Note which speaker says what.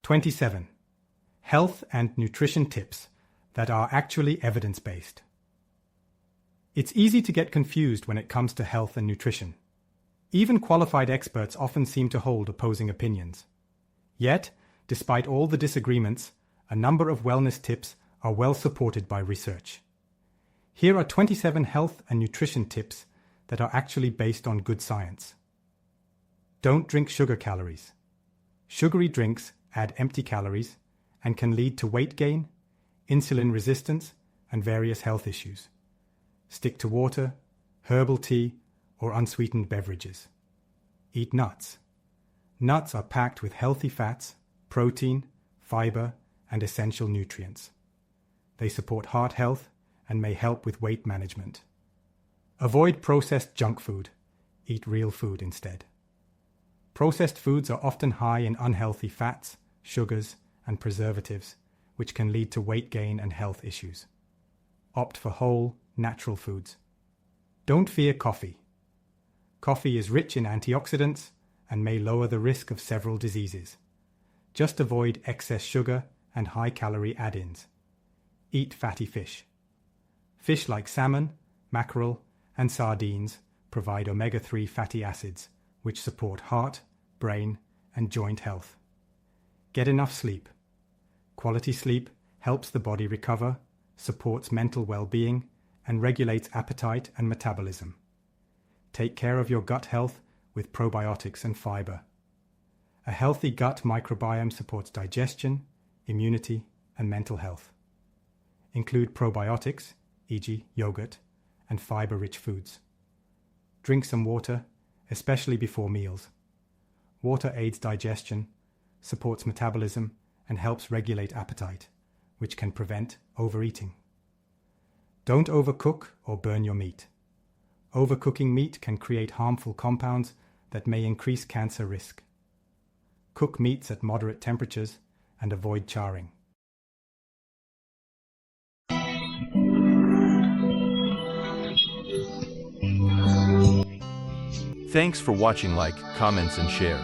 Speaker 1: 27. Health and nutrition tips that are actually evidence-based. It's easy to get confused when it comes to health and nutrition. Even qualified experts often seem to hold opposing opinions. Yet, despite all the disagreements, a number of wellness tips are well supported by research. Here are 27 health and nutrition tips that are actually based on good science. Don't drink sugar calories. Sugary drinks add empty calories and can lead to weight gain, insulin resistance, and various health issues. Stick to water, herbal tea, or unsweetened beverages. Eat nuts. Nuts are packed with healthy fats, protein, fiber, and essential nutrients. They support heart health and may help with weight management. Avoid processed junk food. Eat real food instead. Processed foods are often high in unhealthy fats, sugars, and preservatives, which can lead to weight gain and health issues. Opt for whole, natural foods. Don't fear coffee. Coffee is rich in antioxidants and may lower the risk of several diseases. Just avoid excess sugar and high-calorie add-ins. Eat fatty fish. Fish like salmon, mackerel, and sardines provide omega-3 fatty acids, which support heart, brain, and joint health. Get enough sleep. Quality sleep helps the body recover, supports mental well-being, and regulates appetite and metabolism. Take care of your gut health with probiotics and fiber. A healthy gut microbiome supports digestion, immunity, and mental health. Include probiotics, e.g. yogurt, and fiber-rich foods. Drink some water, especially before meals. Water aids digestion, supports metabolism, and helps regulate appetite, which can prevent overeating. Don't overcook or burn your meat. Overcooking meat can create harmful compounds that may increase cancer risk. Cook meats at moderate temperatures and avoid charring.
Speaker 2: Thanks for watching. Like, comments, and share.